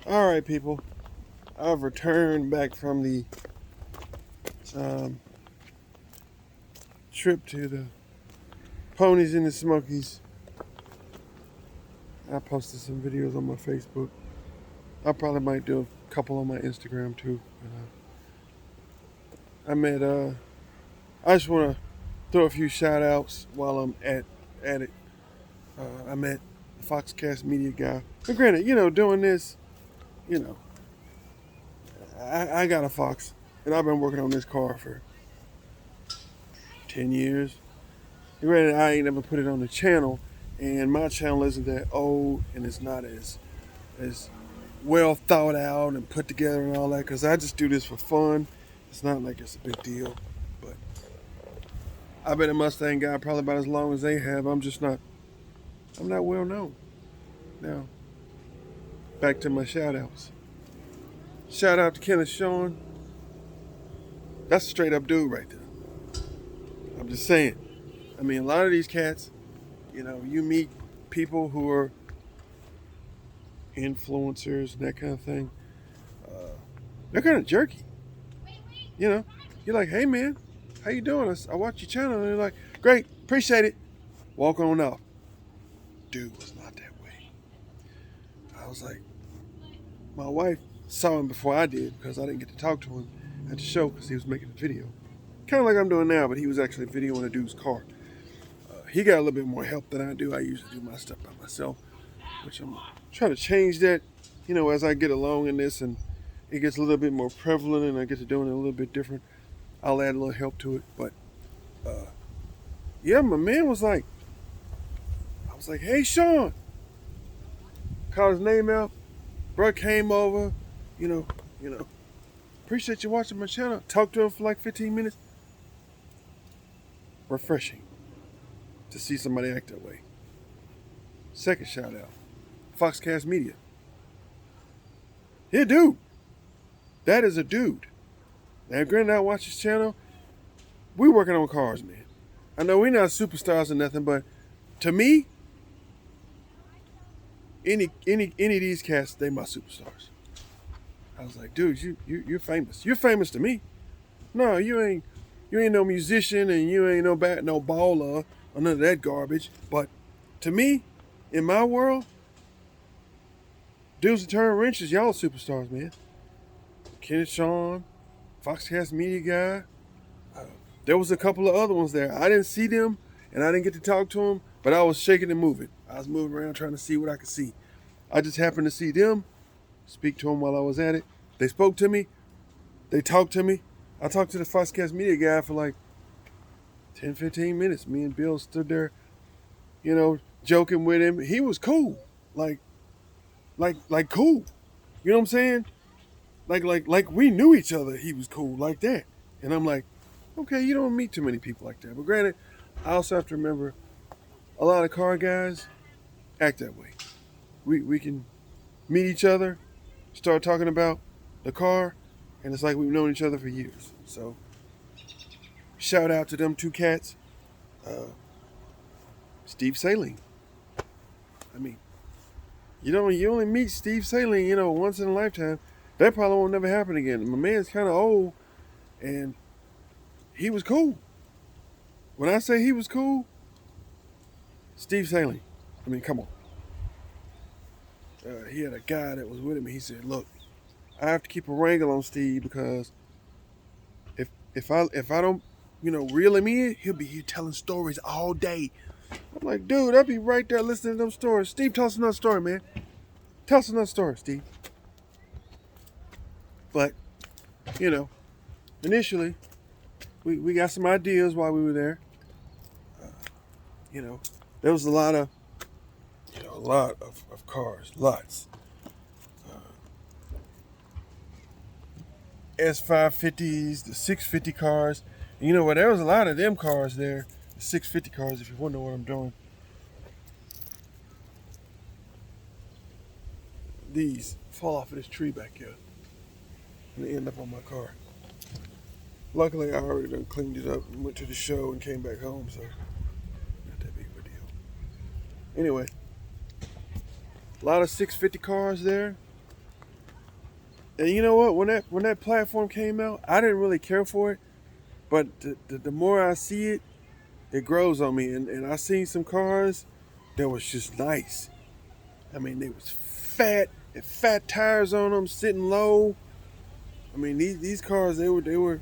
Alright, people. I've returned back from the trip to the Ponies in the Smokies. I posted some videos on my Facebook. I probably might do a couple on my Instagram too. I just want to throw a few shout outs while I'm at it. I met the Foxcast Media guy. But granted, doing this, you know, I got a Fox, and I've been working on this car for 10 years. Granted, I ain't never put it on the channel, and my channel isn't that old, and it's not as well thought out and put together and all that, because I just do this for fun. It's not like it's a big deal, but I've been a Mustang guy probably about as long as they have. I'm not well known. Now, back to my shout outs. Shout out to Kenneth Sean. That's a straight up dude right there. I'm just saying. I mean, a lot of these cats, you meet people who are influencers and that kind of thing. They're kind of jerky. You're like, hey man, how you doing? I watch your channel. And they're like, great, appreciate it. Walk on off. Dude was not that way. I was like, my wife saw him before I did because I didn't get to talk to him at the show because he was making a video. Kind of like I'm doing now, but he was actually videoing a dude's car. He got a little bit more help than I do. I usually do my stuff by myself, which I'm trying to change that, as I get along in this and it gets a little bit more prevalent and I get to doing it a little bit different. I'll add a little help to it. But, yeah, my man was like, I was like, hey, Sean. Called his name out. Bro came over, you know, appreciate you watching my channel. Talked to him for like 15 minutes. Refreshing to see somebody act that way. Second shout out, Foxcast Media. Yeah, dude. That is a dude. Now, granted, I watch his channel. We working on cars, man. I know we're not superstars or nothing, but to me, any of these cats, they my superstars. I was like, dude, you're famous. You're famous to me. No, you ain't no musician and you ain't no baller or none of that garbage. But to me, in my world, dudes that turn wrenches, y'all are superstars, man. Kenneth Sean, Foxcast Media guy. There was a couple of other ones there. I didn't see them and I didn't get to talk to them, but I was shaking and moving. I was moving around trying to see what I could see. I just happened to see them, speak to them while I was at it. They spoke to me. They talked to me. I talked to the Foxcast Media guy for like 10, 15 minutes. Me and Bill stood there, joking with him. He was cool. Like cool. You know what I'm saying? Like we knew each other. He was cool like that. And I'm like, okay, you don't meet too many people like that. But granted, I also have to remember a lot of car guys act that way. We can meet each other, start talking about the car, and it's like we've known each other for years. So, shout out to them two cats. Steve Saline. I mean, you only meet Steve Saline, once in a lifetime. That probably won't never happen again. My man's kind of old, and he was cool. When I say he was cool, Steve Saline. I mean, come on. He had a guy that was with him. And he said, "Look, I have to keep a wrangle on Steve because if I don't, reel him in, he'll be here telling stories all day." I'm like, dude, I'll be right there listening to them stories. Steve, tell us another story, man. Tell us another story, Steve. But, initially, we got some ideas while we were there. There was a lot of cars, lots. S550s, the 650 cars. And there was a lot of them cars there. The 650 cars, if you wonder what I'm doing. These fall off of this tree back here. And they end up on my car. Luckily, I already done cleaned it up and went to the show and came back home, so not that big of a deal. Anyway, a lot of 650 cars there. And you know what? When that platform came out, I didn't really care for it. But the more I see it, it grows on me. And I seen some cars that was just nice. I mean, they was fat, and fat tires on them, sitting low. I mean, these cars, they were,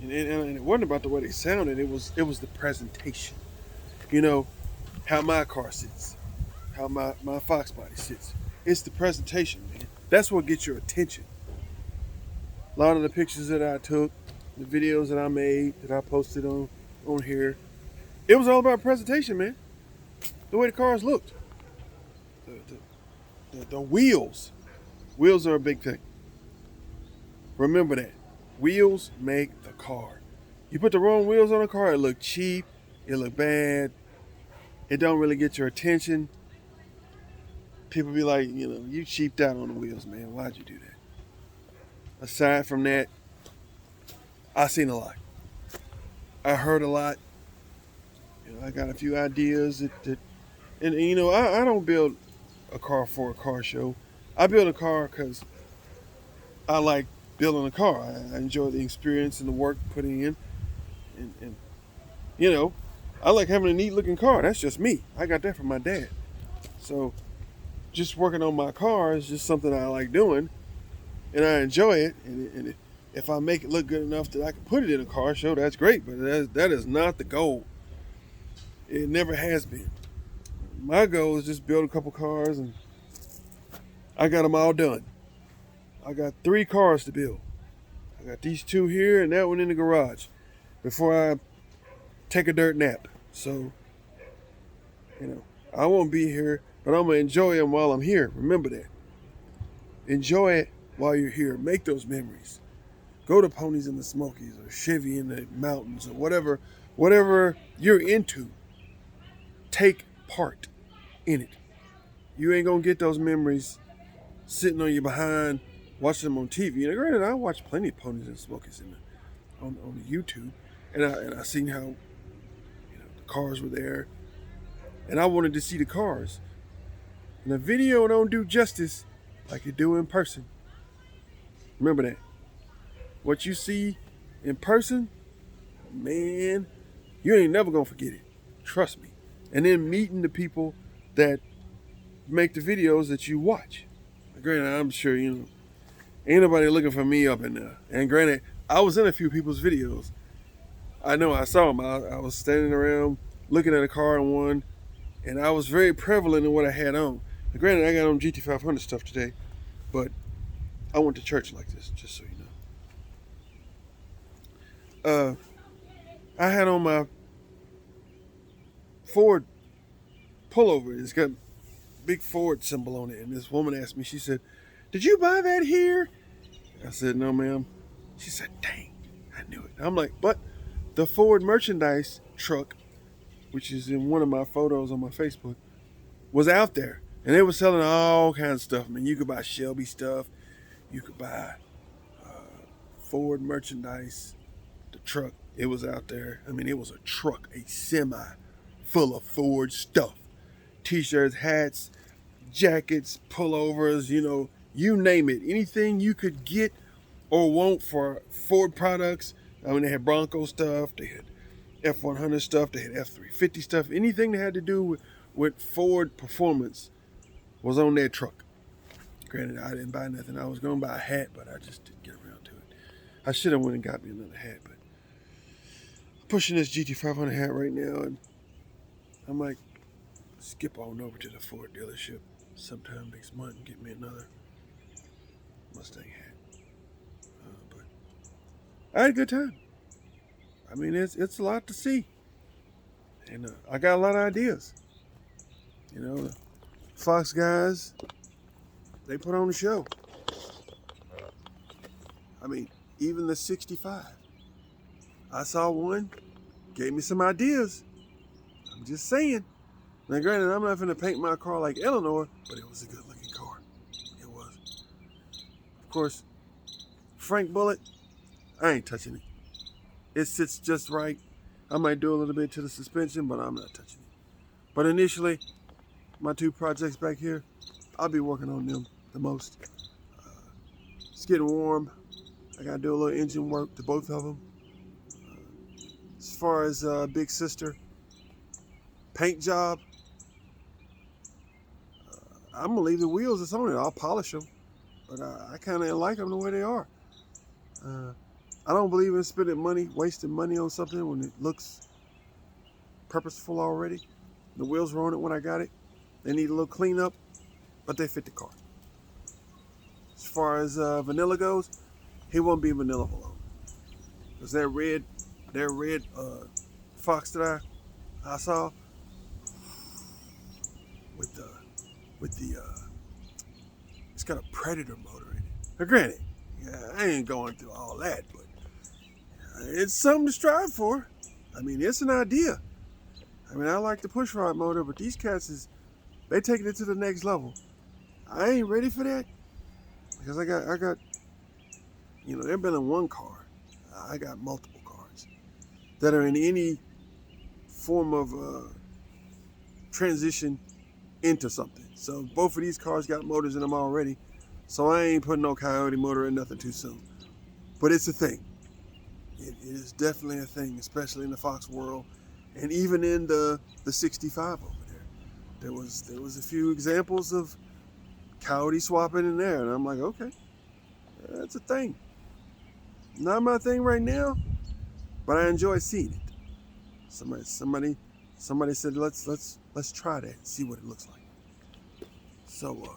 and it wasn't about the way they sounded. It was the presentation. You know how my car sits, how my Fox body sits. It's the presentation, man. That's what gets your attention. A lot of the pictures that I took, the videos that I made, that I posted on here, it was all about presentation, man. The way the cars looked, the wheels. Wheels are a big thing. Remember that. Wheels make the car. You put the wrong wheels on a car, it look cheap, it look bad, it don't really get your attention. People be like, you cheaped out on the wheels, man. Why'd you do that? Aside from that, I seen a lot. I heard a lot. I got a few ideas and I don't build a car for a car show. I build a car because I like building a car. I enjoy the experience and the work putting in, and I like having a neat looking car. That's just me. I got that from my dad. So just working on my car is just something I like doing, and I enjoy it. And if I make it look good enough that I can put it in a car show, that's great. But that is not the goal. It never has been. My goal is just build a couple cars, and I got them all done. I got 3 cars to build. I got these 2 here and that one in the garage before I take a dirt nap. So, I won't be here, but I'm going to enjoy them while I'm here. Remember that. Enjoy it while you're here. Make those memories. Go to Ponies in the Smokies or Chevy in the mountains or whatever you're into. Take part in it. You ain't going to get those memories sitting on your behind watching them on TV. And granted, I watch plenty of Ponies and Smokies on YouTube, and I seen how the cars were there, and I wanted to see the cars. And the video don't do justice like it do in person. Remember that. What you see in person, man, you ain't never gonna forget it. Trust me. And then meeting the people that make the videos that you watch. Granted, I'm sure ain't nobody looking for me up in there. And granted, I was in a few people's videos. I know I saw them. I was standing around looking at a car in one, and I was very prevalent in what I had on. And granted, I got on GT500 stuff today, but I went to church like this, just so you know. I had on my Ford pullover. It's got a big Ford symbol on it, and this woman asked me, she said, "Did you buy that here?" I said, "No, ma'am." She said, "Dang, I knew it." I'm like, but the Ford merchandise truck, which is in one of my photos on my Facebook, was out there. And they were selling all kinds of stuff. I mean, you could buy Shelby stuff. You could buy Ford merchandise. The truck, it was out there. I mean, it was a truck, a semi full of Ford stuff. T-shirts, hats, jackets, pullovers, you name it. Anything you could get or want for Ford products. I mean, they had Bronco stuff, they had F100 stuff, they had F350 stuff. Anything that had to do with Ford performance was on their truck. Granted, I didn't buy nothing. I was going to buy a hat, but I just didn't get around to it. I should have went and got me another hat, but I'm pushing this GT500 hat right now, and I might skip on over to the Ford dealership sometime next month and get me another Mustang hat. But I had a good time. I mean, it's a lot to see, and I got a lot of ideas. The Fox guys, they put on the show. I mean, even the 65. I saw one, gave me some ideas. I'm just saying. Now, granted, I'm not going to paint my car like Eleanor, but it was a good-looking car. It was. Of course, Frank Bullitt, I ain't touching it. It sits just right. I might do a little bit to the suspension, but I'm not touching it. But initially, my 2 projects back here, I'll be working on them the most. It's getting warm. I gotta do a little engine work to both of them. As far as Big Sister, paint job, I'm gonna leave the wheels that's on it. I'll polish them, but I kind of like them the way they are. I don't believe in spending money, wasting money on something when it looks purposeful already. The wheels were on it when I got it. They need a little cleanup, but they fit the car. As far as vanilla goes, he won't be vanilla alone. Because that red Fox that I saw with the it's got a Predator motor in it. Now granted, I ain't going through all that, but it's something to strive for. I mean, it's an idea. I mean, I like the pushrod motor, but these cats they taking it to the next level. I ain't ready for that because I got, they've been in one car. I got multiple cars that are in any form of transition into something. So both of these cars got motors in them already. So I ain't putting no Coyote motor in nothing too soon. But it's a thing. It is definitely a thing, especially in the Fox world, and even in the 65 over there. There was a few examples of Coyote swapping in there, and I'm like, okay, that's a thing. Not my thing right now, but I enjoy seeing it. Somebody said let's try that and see what it looks like. So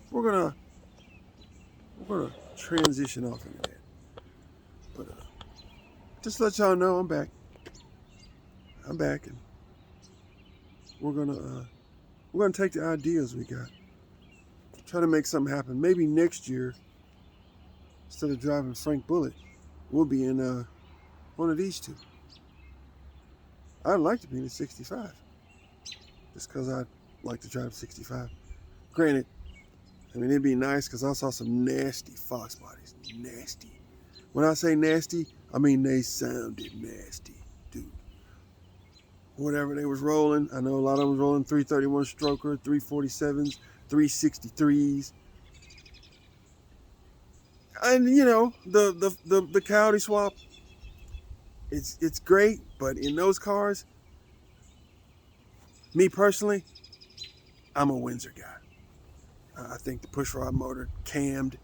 we're gonna transition off into that. But just to let y'all know I'm back, and we're gonna take the ideas we got, try to make something happen. Maybe next year, instead of driving Frank Bullitt, we'll be in one of these two. I'd like to be in a 65, just because I'd like to drive 65. Granted, I mean, it'd be nice because I saw some nasty Fox bodies. Nasty. When I say nasty, I mean they sounded nasty, dude. Whatever they was rolling, I know a lot of them was rolling 331 stroker, 347s, 363s. And the Coyote swap, it's great, but in those cars, me personally, I'm a Windsor guy. I think the pushrod motor, cammed,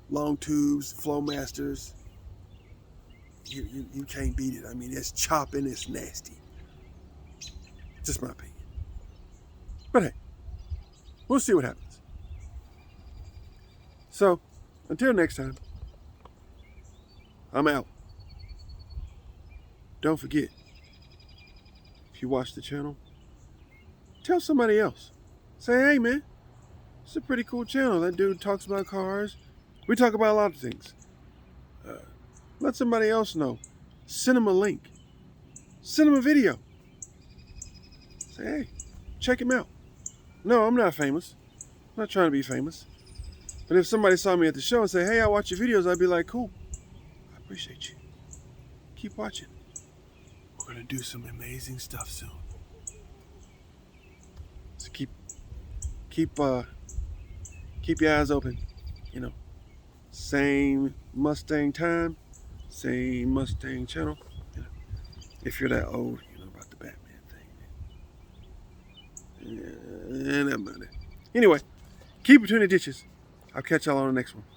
long tubes, Flowmasters, you can't beat it. I mean, it's chopping, it's nasty. Just my opinion. But hey, we'll see what happens. So, until next time, I'm out. Don't forget, if you watch the channel, tell somebody else. Say, hey man, it's a pretty cool channel. That dude talks about cars. We talk about a lot of things. Let somebody else know. Send them a link. Send them a video. Say, hey, check him out. No, I'm not famous. I'm not trying to be famous. But if somebody saw me at the show and say, hey, I watch your videos, I'd be like, cool. I appreciate you. Keep watching. We're going to do some amazing stuff soon. So keep your eyes open. Same Mustang time, same Mustang channel. If you're that old, about the Batman thing. And that money. Anyway, keep between the ditches. I'll catch y'all on the next one.